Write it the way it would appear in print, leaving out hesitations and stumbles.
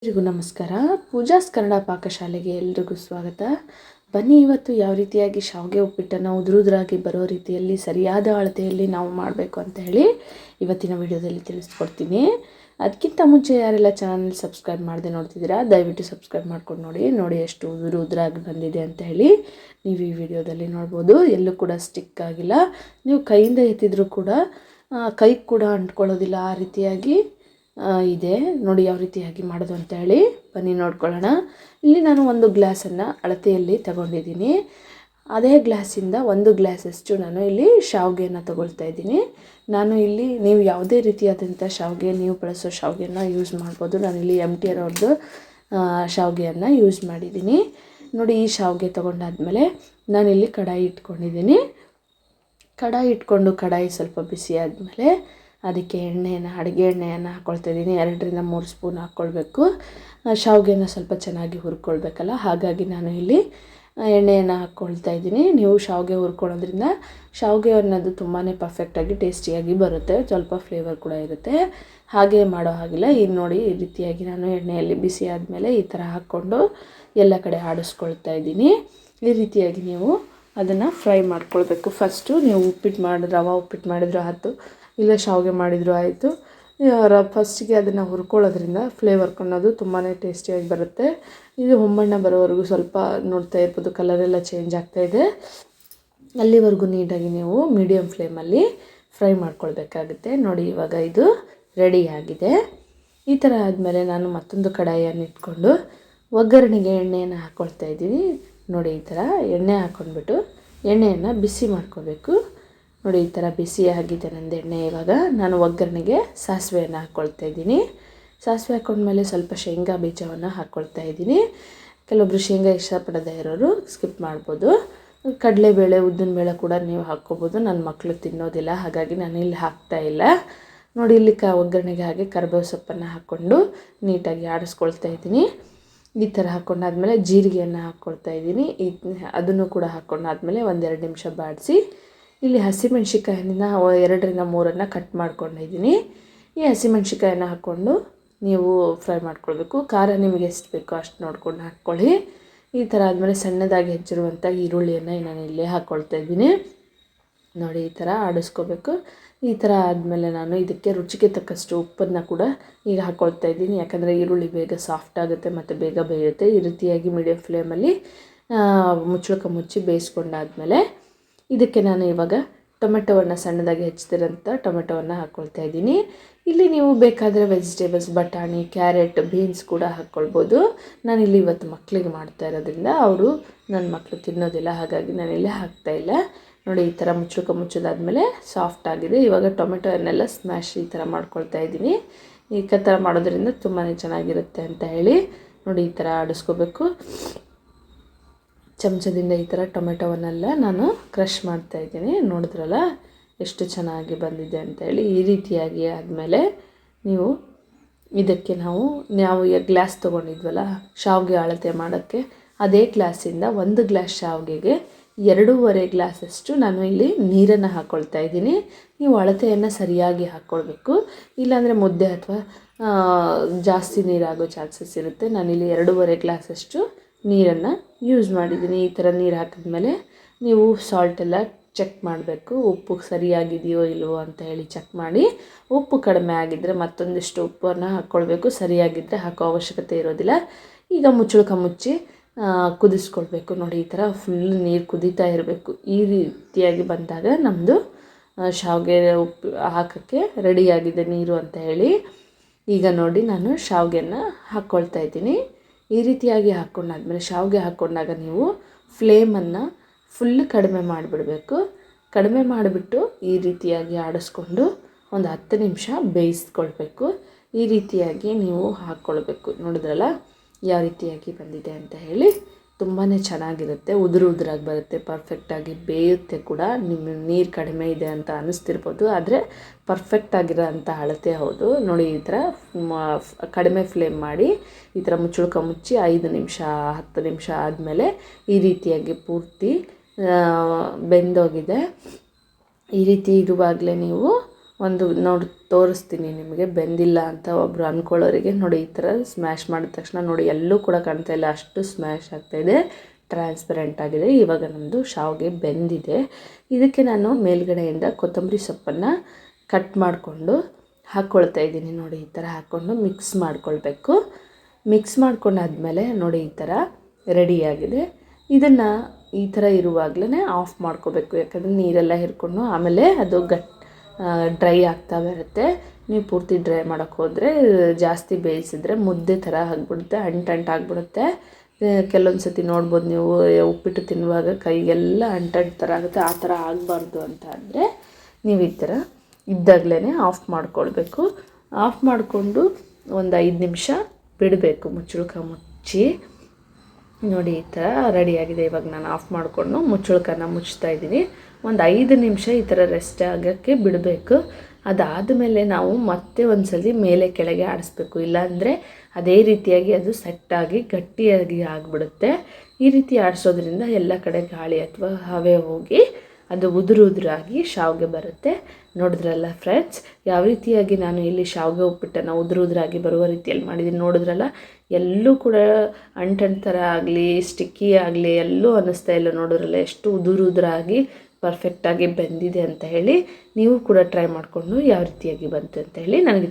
ಎಲ್ರಿಗೂ ನಮಸ್ಕಾರ. ಪೂಜಾಸ್ ಕನ್ನಡ ಪಾಕಶಾಲೆಗೆ ಎಲ್ರಿಗೂ ಸ್ವಾಗತ. ಬನ್ನಿ, ಇವತ್ತು ಯಾವ ರೀತಿಯಾಗಿ ಶಾವಿಗೆ ಉಪ್ಪಿಟ್ಟನ್ನು ಉದುರುದ್ರಾಗಿ ಬರೋ ರೀತಿಯಲ್ಲಿ ಸರಿಯಾದ ಅಳತೆಯಲ್ಲಿ ನಾವು ಮಾಡಬೇಕು ಅಂತ ಹೇಳಿ ಇವತ್ತಿನ ವಿಡಿಯೋದಲ್ಲಿ ತಿಳಿಸ್ಕೊಡ್ತೀನಿ. ಅದಕ್ಕಿಂತ ಮುಂಚೆ ಯಾರೆಲ್ಲ ಚಾನಲ್ ಸಬ್ಸ್ಕ್ರೈಬ್ ಮಾಡದೆ ನೋಡ್ತಿದ್ದೀರಾ, ದಯವಿಟ್ಟು ಸಬ್ಸ್ಕ್ರೈಬ್ ಮಾಡ್ಕೊಂಡು ನೋಡಿ ಎಷ್ಟು ಉದುರುದ್ರಾಗಿ ಬಂದಿದೆ ಅಂತ ಹೇಳಿ ನೀವು ಈ ವಿಡಿಯೋದಲ್ಲಿ ನೋಡ್ಬೋದು. ಎಲ್ಲೂ ಕೂಡ ಸ್ಟಿಕ್ ಆಗಿಲ್ಲ. ನೀವು ಕೈಯಿಂದ ಎತ್ತಿದ್ರೂ ಕೂಡ ಕೈಗೆ ಕೂಡ ಅಂಟ್ಕೊಳ್ಳೋದಿಲ್ಲ. ಆ ರೀತಿಯಾಗಿ ಇದೆ ನೋಡಿ ಯಾವ ರೀತಿಯಾಗಿ ಮಾಡೋದು ಅಂತ ಹೇಳಿ. ಬನ್ನಿ ನೋಡ್ಕೊಳ್ಳೋಣ. ಇಲ್ಲಿ ನಾನು ಒಂದು ಗ್ಲಾಸನ್ನು ಅಳತೆಯಲ್ಲಿ ತಗೊಂಡಿದ್ದೀನಿ. ಅದೇ ಗ್ಲಾಸಿಂದ ಒಂದು ಗ್ಲಾಸಷ್ಟು ನಾನು ಇಲ್ಲಿ ಶಾವಿಗೆಯನ್ನು ತಗೊಳ್ತಾ ಇದ್ದೀನಿ. ನಾನು ಇಲ್ಲಿ ನೀವು ಯಾವುದೇ ರೀತಿಯಾದಂಥ ಶಾವಿಗೆ ನೀವು ಬಳಸೋ ಶಾವಿಗೆಯನ್ನು ಯೂಸ್ ಮಾಡ್ಬೋದು. ನಾನಿಲ್ಲಿ MTR ಅವ್ರದ್ದು ಶಾವಿಗೆಯನ್ನು ಯೂಸ್ ಮಾಡಿದ್ದೀನಿ. ನೋಡಿ, ಈ ಶಾವಿಗೆ ತೊಗೊಂಡಾದ್ಮೇಲೆ ನಾನಿಲ್ಲಿ ಕಡಾಯಿ ಇಟ್ಕೊಂಡಿದ್ದೀನಿ. ಕಡಾಯಿ ಇಟ್ಕೊಂಡು ಕಡಾಯಿ ಸ್ವಲ್ಪ ಬಿಸಿ ಆದಮೇಲೆ ಅದಕ್ಕೆ ಅಡುಗೆ ಎಣ್ಣೆಯನ್ನು ಹಾಕ್ಕೊಳ್ತಾ ಇದ್ದೀನಿ. 2-3 ಸ್ಪೂನ್ ಹಾಕ್ಕೊಳ್ಬೇಕು. ಶಾವಿಗೆನ ಸ್ವಲ್ಪ ಚೆನ್ನಾಗಿ ಹುರ್ಕೊಳ್ಬೇಕಲ್ಲ, ಹಾಗಾಗಿ ನಾನು ಇಲ್ಲಿ ಎಣ್ಣೆಯನ್ನು ಹಾಕ್ಕೊಳ್ತಾ ಇದ್ದೀನಿ. ನೀವು ಶಾವಿಗೆ ಹುರ್ಕೊಳ್ಳೋದ್ರಿಂದ ಶಾವಿಗೆ ಅನ್ನೋದು ತುಂಬಾ ಪರ್ಫೆಕ್ಟಾಗಿ ಟೇಸ್ಟಿಯಾಗಿ ಬರುತ್ತೆ. ಸ್ವಲ್ಪ ಫ್ಲೇವರ್ ಕೂಡ ಇರುತ್ತೆ. ಹಾಗೆ ಮಾಡೋ ಹಾಗಿಲ್ಲ. ಈಗ ನೋಡಿ, ಈ ರೀತಿಯಾಗಿ ನಾನು ಎಣ್ಣೆಯಲ್ಲಿ ಬಿಸಿ ಆದಮೇಲೆ ಈ ಥರ ಹಾಕ್ಕೊಂಡು ಎಲ್ಲ ಕಡೆ ಆಡಿಸ್ಕೊಳ್ತಾ ಇದ್ದೀನಿ. ಈ ರೀತಿಯಾಗಿ ನೀವು ಅದನ್ನು ಫ್ರೈ ಮಾಡ್ಕೊಳ್ಬೇಕು. ಫಸ್ಟು ನೀವು ರವೆ ಉಪ್ಪಿಟ್ಟು ಮಾಡಿದ್ರು ಆಯಿತು, ಇಲ್ಲ ಶಾವಿಗೆ ಮಾಡಿದರೂ ಆಯಿತು. ಫಸ್ಟಿಗೆ ಅದನ್ನು ಹುರ್ಕೊಳ್ಳೋದ್ರಿಂದ ಫ್ಲೇವರ್ ಅನ್ನೋದು ತುಂಬಾ ಟೇಸ್ಟಿಯಾಗಿ ಬರುತ್ತೆ. ಇದು ಹೊಂಬಣ್ಣ ಬರೋವರೆಗೂ ಸ್ವಲ್ಪ ನೋಡ್ತಾ ಇರ್ಬೋದು, ಕಲರೆಲ್ಲ ಚೇಂಜ್ ಆಗ್ತಾಯಿದೆ. ಅಲ್ಲಿವರೆಗೂ ನೀಟಾಗಿ ನೀವು ಮೀಡಿಯಮ್ ಫ್ಲೇಮಲ್ಲಿ ಫ್ರೈ ಮಾಡ್ಕೊಳ್ಬೇಕಾಗುತ್ತೆ. ನೋಡಿ, ಇವಾಗ ಇದು ರೆಡಿಯಾಗಿದೆ. ಈ ಥರ ಆದಮೇಲೆ ನಾನು ಮತ್ತೊಂದು ಕಡಾಯಿಯನ್ನು ಇಟ್ಕೊಂಡು ಒಗ್ಗರಣೆಗೆ ಎಣ್ಣೆಯನ್ನು ಹಾಕ್ಕೊಳ್ತಾ ಇದ್ದೀನಿ. ನೋಡಿ, ಈ ಥರ ಎಣ್ಣೆ ಹಾಕ್ಕೊಂಡ್ಬಿಟ್ಟು ಎಣ್ಣೆಯನ್ನು ಬಿಸಿ ಮಾಡ್ಕೋಬೇಕು. ನೋಡಿ, ಈ ಥರ ಬಿಸಿ ಆಗಿದೆ ನಂದು ಎಣ್ಣೆ. ಇವಾಗ ನಾನು ಒಗ್ಗರಣೆಗೆ ಸಾಸಿವೆಯನ್ನು ಹಾಕ್ಕೊಳ್ತಾ ಇದ್ದೀನಿ. ಸಾಸಿವೆ ಹಾಕ್ಕೊಂಡ್ಮೇಲೆ ಸ್ವಲ್ಪ ಶೇಂಗಾ ಬೀಜವನ್ನು ಹಾಕ್ಕೊಳ್ತಾ ಇದ್ದೀನಿ. ಕೆಲವೊಬ್ಬರು ಶೇಂಗಾ ಇಷ್ಟಪಡದೇ ಇರೋರು ಸ್ಕಿಪ್ ಮಾಡ್ಬೋದು. ಕಡಲೆಬೇಳೆ, ಉದ್ದಿನಬೇಳೆ ಕೂಡ ನೀವು ಹಾಕ್ಕೋಬೋದು. ನನ್ನ ಮಕ್ಕಳು ತಿನ್ನೋದಿಲ್ಲ, ಹಾಗಾಗಿ ನಾನು ಇಲ್ಲಿ ಹಾಕ್ತಾಯಿಲ್ಲ. ನೋಡಿ, ಇಲ್ಲಿ ಒಗ್ಗರಣೆಗೆ ಹಾಗೆ ಕರಿಬೇವು ಸೊಪ್ಪನ್ನು ಹಾಕ್ಕೊಂಡು ನೀಟಾಗಿ ಆಡಿಸ್ಕೊಳ್ತಾ ಇದ್ದೀನಿ. ಈ ಥರ ಹಾಕ್ಕೊಂಡಾದ್ಮೇಲೆ ಜೀರಿಗೆಯನ್ನು ಹಾಕ್ಕೊಳ್ತಾ ಇದ್ದೀನಿ. ಅದನ್ನು ಕೂಡ ಹಾಕ್ಕೊಂಡಾದ್ಮೇಲೆ 1-2 ನಿಮಿಷ ಬಾಡಿಸಿ ಇಲ್ಲಿ ಹಸಿಮೆಣ್ಸಿಕಾಯಿನ 2-3 ಕಟ್ ಮಾಡ್ಕೊಂಡಿದ್ದೀನಿ. ಈ ಹಸಿಮೆಣ್ಸಿಕಾಯಿನ ಹಾಕ್ಕೊಂಡು ನೀವು ಫ್ರೈ ಮಾಡ್ಕೊಳ್ಬೇಕು. ಖಾರ ನಿಮಗೆ ಎಷ್ಟು ಬೇಕೋ ಅಷ್ಟು ನೋಡ್ಕೊಂಡು ಹಾಕ್ಕೊಳ್ಳಿ. ಈ ಥರ ಆದಮೇಲೆ ಸಣ್ಣದಾಗಿ ಹೆಚ್ಚಿರುವಂಥ ಈರುಳ್ಳಿಯನ್ನು ನಾನು ಇಲ್ಲೇ ಹಾಕ್ಕೊಳ್ತಾ ಇದ್ದೀನಿ. ನೋಡಿ, ಈ ಥರ ಆಡಿಸ್ಕೋಬೇಕು. ಈ ಥರ ಆದಮೇಲೆ ನಾನು ಇದಕ್ಕೆ ರುಚಿಗೆ ತಕ್ಕಷ್ಟು ಉಪ್ಪನ್ನು ಕೂಡ ಈಗ ಹಾಕ್ಕೊಳ್ತಾ ಇದ್ದೀನಿ. ಯಾಕಂದರೆ ಈರುಳ್ಳಿ ಬೇಗ ಸಾಫ್ಟ್ ಆಗುತ್ತೆ ಮತ್ತು ಬೇಗ ಬೇಯುತ್ತೆ. ಈ ರೀತಿಯಾಗಿ ಮೀಡಿಯಮ್ ಫ್ಲೇಮಲ್ಲಿ ಮುಚ್ಚಿ ಬೇಯಿಸ್ಕೊಂಡಾದ್ಮೇಲೆ ಇದಕ್ಕೆ ನಾನು ಇವಾಗ ಟೊಮೆಟೊವನ್ನು ಸಣ್ಣದಾಗಿ ಹೆಚ್ಚಿದಿರೋಂಥ ಟೊಮೆಟೊವನ್ನು ಹಾಕ್ಕೊಳ್ತಾ ಇದ್ದೀನಿ. ಇಲ್ಲಿ ನೀವು ಬೇಕಾದರೆ ವೆಜಿಟೇಬಲ್ಸ್, ಬಟಾಣಿ, ಕ್ಯಾರೆಟ್, ಬೀನ್ಸ್ ಕೂಡ ಹಾಕ್ಕೊಳ್ಬೋದು. ನಾನಿಲ್ಲಿ ಇವತ್ತು ಮಕ್ಕಳಿಗೆ ಮಾಡ್ತಾ ಇರೋದ್ರಿಂದ ನನ್ನ ಮಕ್ಕಳು ತಿನ್ನೋದಿಲ್ಲ, ಹಾಗಾಗಿ ನಾನಿಲ್ಲಿ ಹಾಕ್ತಾಯಿಲ್ಲ. ನೋಡಿ, ಈ ಥರ ಮುಚ್ಚಿದಾದ್ಮೇಲೆ ಸಾಫ್ಟ್ ಆಗಿದೆ. ಇವಾಗ ಟೊಮೆಟೊನ್ನೆಲ್ಲ ಸ್ಮ್ಯಾಶ್ ಈ ಥರ ಮಾಡ್ಕೊಳ್ತಾ ಇದ್ದೀನಿ. ಈ ಥರ ಮಾಡೋದ್ರಿಂದ ತುಂಬಾ ಚೆನ್ನಾಗಿರುತ್ತೆ ಅಂತ ಹೇಳಿ ನೋಡಿ, ಈ ಥರ ಆಡಿಸ್ಕೋಬೇಕು. ಚಮಚದಿಂದ ಈ ಥರ ಟೊಮೆಟೊವನ್ನೆಲ್ಲ ನಾನು ಕ್ರಷ್ ಮಾಡ್ತಾಯಿದ್ದೀನಿ. ನೋಡಿದ್ರಲ್ಲ ಎಷ್ಟು ಚೆನ್ನಾಗಿ ಬಂದಿದೆ ಅಂತ ಹೇಳಿ. ಈ ರೀತಿಯಾಗಿ ಆದಮೇಲೆ ನೀವು ಇದಕ್ಕೆ ನಾವು ಗ್ಲಾಸ್ ತೊಗೊಂಡಿದ್ವಲ್ಲ ಶಾವಿಗೆ ಅಳತೆ ಮಾಡೋಕ್ಕೆ, ಅದೇ ಗ್ಲಾಸಿಂದ 1 ಗ್ಲಾಸ್ ಶಾವಿಗೆಗೆ 2.5 ಗ್ಲಾಸಷ್ಟು ನಾನು ಇಲ್ಲಿ ನೀರನ್ನು ಹಾಕ್ಕೊಳ್ತಾ ಇದ್ದೀನಿ. ನೀವು ಅಳತೆಯನ್ನು ಸರಿಯಾಗಿ ಹಾಕ್ಕೊಳ್ಬೇಕು, ಇಲ್ಲಾಂದರೆ ಮುದ್ದೆ ಅಥವಾ ಜಾಸ್ತಿ ನೀರಾಗೋ ಚಾನ್ಸಸ್ ಇರುತ್ತೆ. ನಾನಿಲ್ಲಿ 2.5 ಗ್ಲಾಸಷ್ಟು ನೀರನ್ನು ಯೂಸ್ ಮಾಡಿದ್ದೀನಿ. ಈ ಥರ ನೀರು ಹಾಕಿದ್ಮೇಲೆ ನೀವು ಸಾಲ್ಟೆಲ್ಲ ಚೆಕ್ ಮಾಡಬೇಕು. ಉಪ್ಪು ಸರಿಯಾಗಿದೆಯೋ ಇಲ್ವೋ ಅಂತ ಹೇಳಿ ಚೆಕ್ ಮಾಡಿ. ಉಪ್ಪು ಕಡಿಮೆ ಆಗಿದ್ದರೆ ಮತ್ತೊಂದಿಷ್ಟು ಉಪ್ಪನ್ನು ಹಾಕ್ಕೊಳ್ಬೇಕು. ಸರಿಯಾಗಿದ್ದರೆ ಹಾಕೋ ಅವಶ್ಯಕತೆ ಇರೋದಿಲ್ಲ. ಈಗ ಮುಚ್ಚಿ ಕುದಿಸ್ಕೊಳ್ಬೇಕು. ನೋಡಿ, ಈ ಥರ ಫುಲ್ ನೀರು ಕುದೀತಾ ಇರಬೇಕು. ಈ ರೀತಿಯಾಗಿ ಬಂದಾಗ ನಮ್ಮದು ಶಾವಿಗೆ ಹಾಕೋಕ್ಕೆ ರೆಡಿಯಾಗಿದೆ ನೀರು ಅಂತ ಹೇಳಿ. ಈಗ ನೋಡಿ, ನಾನು ಶಾವಿಗೆನ ಹಾಕ್ಕೊಳ್ತಾ ಇದ್ದೀನಿ. ಈ ರೀತಿಯಾಗಿ ಹಾಕ್ಕೊಂಡಾದ್ಮೇಲೆ ಶಾವಿಗೆ ಹಾಕ್ಕೊಂಡಾಗ ನೀವು ಫ್ಲೇಮನ್ನು ಫುಲ್ ಕಡಿಮೆ ಮಾಡಿಬಿಡಬೇಕು. ಕಡಿಮೆ ಮಾಡಿಬಿಟ್ಟು ಈ ರೀತಿಯಾಗಿ ಆಡಿಸ್ಕೊಂಡು ಒಂದು 10 ನಿಮಿಷ ಬೇಯಿಸ್ಕೊಳ್ಬೇಕು. ಈ ರೀತಿಯಾಗಿ ನೀವು ಹಾಕ್ಕೊಳ್ಬೇಕು. ನೋಡಿದ್ರಲ್ಲ ಯಾವ ರೀತಿಯಾಗಿ ಬಂದಿದೆ ಅಂತ ಹೇಳಿ. ತುಂಬಾ ಚೆನ್ನಾಗಿರುತ್ತೆ, ಉದುರಾಗಿ ಬರುತ್ತೆ, ಪರ್ಫೆಕ್ಟಾಗಿ ಬೇಯುತ್ತೆ ಕೂಡ. ನಿಮ್ಮ ನೀರು ಕಡಿಮೆ ಇದೆ ಅಂತ ಅನ್ನಿಸ್ತಿರ್ಬೋದು, ಆದರೆ ಪರ್ಫೆಕ್ಟಾಗಿರೋ ಅಂಥ ಅಳತೆ ಹೌದು. ನೋಡಿ, ಈ ಥರ ಕಡಿಮೆ ಫ್ಲೇಮ್ ಮಾಡಿ ಈ ಥರ ಮುಚ್ಚಿ 5 ನಿಮಿಷ 10 ನಿಮಿಷ ಆದಮೇಲೆ ಈ ರೀತಿಯಾಗಿ ಪೂರ್ತಿ ಬೆಂದೋಗಿದೆ. ಈ ರೀತಿ ಇರುವಾಗಲೇ ನೀವು ಒಂದು ನೋಡಿ ತೋರಿಸ್ತೀನಿ ನಿಮಗೆ. ಬೆಂದಿಲ್ಲ ಅಂತ ಒಬ್ಬರು ಅಂದ್ಕೊಳ್ಳೋರಿಗೆ ನೋಡಿ, ಈ ಥರ ಸ್ಮ್ಯಾಶ್ ಮಾಡಿದ ತಕ್ಷಣ ನೋಡಿ ಎಲ್ಲೂ ಕೂಡ ಕಾಣ್ತಾ ಇಲ್ಲ, ಅಷ್ಟು ಸ್ಮ್ಯಾಶ್ ಆಗ್ತಾಯಿದೆ, ಟ್ರಾನ್ಸ್ಪರೆಂಟ್ ಆಗಿದೆ. ಇವಾಗ ನಮ್ಮದು ಶಾವಿಗೆ ಬೆಂದಿದೆ. ಇದಕ್ಕೆ ನಾನು ಮೇಲ್ಗಡೆಯಿಂದ ಕೊತ್ತಂಬರಿ ಸೊಪ್ಪನ್ನು ಕಟ್ ಮಾಡಿಕೊಂಡು ಹಾಕ್ಕೊಳ್ತಾ ಇದ್ದೀನಿ. ನೋಡಿ ಈ ಥರ ಹಾಕ್ಕೊಂಡು ಮಿಕ್ಸ್ ಮಾಡ್ಕೊಳ್ಬೇಕು. ಮಿಕ್ಸ್ ಮಾಡ್ಕೊಂಡಾದ್ಮೇಲೆ ನೋಡಿ ಈ ಥರ ರೆಡಿಯಾಗಿದೆ. ಇದನ್ನು ಈ ಥರ ಇರುವಾಗಲೇ ಆಫ್ ಮಾಡ್ಕೋಬೇಕು, ಯಾಕಂದರೆ ನೀರೆಲ್ಲ ಹಿರ್ಕೊಂಡು ಆಮೇಲೆ ಅದು ಡ್ರೈ ಆಗ್ತಾ ಬರುತ್ತೆ. ನೀವು ಪೂರ್ತಿ ಡ್ರೈ ಮಾಡೋಕ್ಕೆ ಹೋದರೆ ಜಾಸ್ತಿ ಬೇಯಿಸಿದ್ರೆ ಮುದ್ದೆ ಥರ ಆಗಿಬಿಡುತ್ತೆ, ಅಂಟಾಗ್ಬಿಡುತ್ತೆ. ಕೆಲವೊಂದು ಸತಿ ನೋಡ್ಬೋದು ನೀವು, ಉಪ್ಪಿಟ್ಟು ತಿನ್ನುವಾಗ ಕೈಗೆಲ್ಲ ಅಂಟಂಟು ಥರ ಆಗುತ್ತೆ. ಆ ಥರ ಆಗಬಾರ್ದು ಅಂತ ಅಂದರೆ ನೀವು ಈ ಥರ ಇದ್ದಾಗಲೇ ಆಫ್ ಮಾಡ್ಕೊಳ್ಬೇಕು. ಆಫ್ ಮಾಡಿಕೊಂಡು ಒಂದು 5 ನಿಮಿಷ ಬಿಡಬೇಕು, ಮುಚ್ಚಳ್ಕ ಮುಚ್ಚಿ. ನೋಡಿ ಈ ಥರ ರೆಡಿಯಾಗಿದೆ. ಇವಾಗ ನಾನು ಆಫ್ ಮಾಡಿಕೊಂಡು ಮುಚ್ಚಳ್ಕನ ಮುಚ್ತಾ ಇದ್ದೀನಿ. ಒಂದು 5 ನಿಮಿಷ ಈ ಥರ ರೆಸ್ಟ್ ಆಗೋಕ್ಕೆ ಬಿಡಬೇಕು. ಅದಾದಮೇಲೆ ನಾವು ಮತ್ತೆ ಒಂದು ಸಲ ಮೇಲೆ ಕೆಳಗೆ ಆಡಿಸ್ಬೇಕು, ಇಲ್ಲಾಂದರೆ ಅದೇ ರೀತಿಯಾಗಿ ಅದು ಸೆಟ್ಟಾಗಿ ಗಟ್ಟಿಯಾಗಿ ಆಗಿಬಿಡುತ್ತೆ. ಈ ರೀತಿ ಆಡಿಸೋದ್ರಿಂದ ಎಲ್ಲ ಕಡೆ ಗಾಳಿ ಅಥವಾ ಹವೆ ಹೋಗಿ ಅದು ಉದುರಾಗಿ ಶಾವಿಗೆ ಬರುತ್ತೆ. ನೋಡಿದ್ರಲ್ಲ ಫ್ರೆಂಡ್ಸ್, ಯಾವ ರೀತಿಯಾಗಿ ನಾನು ಇಲ್ಲಿ ಶಾವಿಗೆ ಉಪ್ಪಿಟ್ಟನ್ನು ಉದುರಾಗಿ ಬರುವ ರೀತಿಯಲ್ಲಿ ಮಾಡಿದ್ದೀನಿ. ನೋಡಿದ್ರಲ್ಲ, ಎಲ್ಲೂ ಕೂಡ ಅಂಟಂಟು ಥರ ಆಗಲಿ ಸ್ಟಿಕ್ಕಿ ಆಗಲಿ ಎಲ್ಲೂ ಅನ್ನಿಸ್ತಾ ಇಲ್ಲ. ನೋಡಿದ್ರಲ್ಲ ಎಷ್ಟು ಉದುರಾಗಿ ಪರ್ಫೆಕ್ಟಾಗಿ ಬೆಂದಿದೆ ಅಂತ ಹೇಳಿ. ನೀವು ಕೂಡ ಟ್ರೈ ಮಾಡಿಕೊಂಡು ಯಾವ ರೀತಿಯಾಗಿ ಬಂತು ಅಂತ ಹೇಳಿ ನನಗೆ